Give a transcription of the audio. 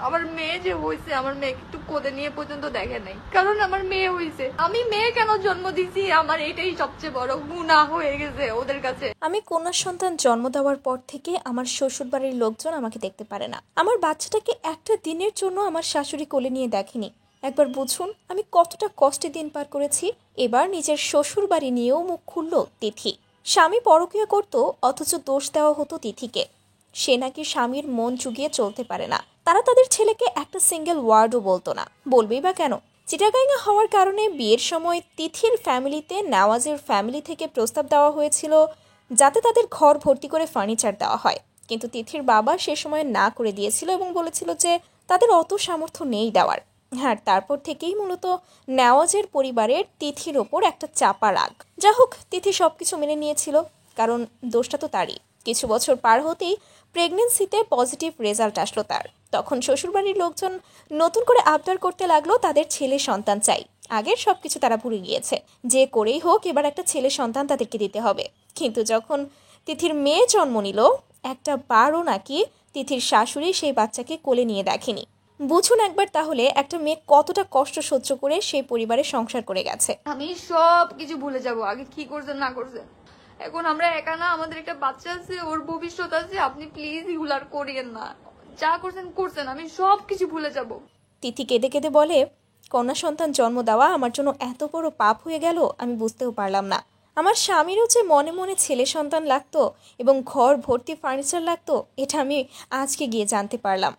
আমার মেয়ে যে হয়েছে, আমার মেয়েকে একটু কোলে নিয়ে পর্যন্ত দেখে নাই, কারণ আমার মেয়ে হয়েছে। আমি মেয়ে কেন জন্ম দিছি, আমার এটাই সবচেয়ে বড় গুনাহ হয়ে গেছে ওদের কাছে। আমি কন্যা সন্তান জন্ম দেওয়ার পর থেকে আমার শ্বশুর বাড়ির লোকজন আমাকে দেখতে পারে না। আমার বাচ্চাটাকে একটা দিনের জন্য আমার শাশুড়ি কোলে নিয়ে দেখেনি। একবার বুঝুন আমি কতটা কষ্টে দিন পার করেছি। এবার নিজের শ্বশুর বাড়ি নিয়েও মুখ খুলল তিথি। স্বামী পরকীয়া করত, অথচ দোষ দেওয়া হতো তিথিকে। সে নাকি স্বামীর মন চুগিয়ে চলতে পারে না। তারা তাদের ছেলেকে একটা সিঙ্গেল ওয়ার্ডও বলতো না। বলবেই বা কেন? চিটাগাঙ্গা হওয়ার কারণে বিয়ের সময় তিথির ফ্যামিলিতে নেওয়াজের ফ্যামিলি থেকে প্রস্তাব দেওয়া হয়েছিল যাতে তাদের ঘর ভর্তি করে ফার্নিচার দেওয়া হয়, কিন্তু তিথির বাবা সে সময় না করে দিয়েছিল এবং বলেছিল যে তাদের অত সামর্থ্য নেই দেওয়ার। হ্যাঁ, তারপর থেকেই মূলত নেওয়াজের পরিবারের তিথির ওপর একটা চাপা রাগ। যা হোক, তিথি সবকিছু মেনে নিয়েছিল, কারণ দোষটা তো তারই। কিছু বছর পার হতেই প্রেগনেন্সিতে পজিটিভ রেজাল্ট আসলো তার। তখন শ্বশুরবাড়ির লোকজন নতুন করে আবদার করতে লাগলো তাদের ছেলে সন্তান চাই। আগের সবকিছু তারা ভুলে গিয়েছে, যে করেই হোক এবার একটা ছেলে সন্তান তাদেরকে দিতে হবে। কিন্তু যখন তিথির মেয়ে জন্ম নিল, একটা বারও নাকি তিথির শাশুড়ি সেই বাচ্চাকে কোলে নিয়ে দেখেনি। বুঝুন একবার তাহলে একটা মেয়ে কতটা কষ্ট সহ্য করে সেই পরিবারে সংসার করে গেছে। আমি সব কিছু ভুলে যাব, আগে কি করছেন না করছেন। এখন আমরা একা না, আমাদের একটা বাচ্চা আছে, ওর ভবিষ্যৎ আছে। আপনি প্লিজ এগুলার করিয়েন না, যা করছেন করছেন, আমি সব কিছু ভুলে যাব। তিথি কেঁদে কেঁদে বলে, কন্যা সন্তান জন্ম দেওয়া আমার জন্য এত বড় পাপ হয়ে গেল আমি বুঝতেও পারলাম না। আমার স্বামীরও যে মনে মনে ছেলে সন্তান লাগতো এবং ঘর ভর্তি ফার্নিচার লাগতো, এটা আমি আজকে গিয়ে জানতে পারলাম।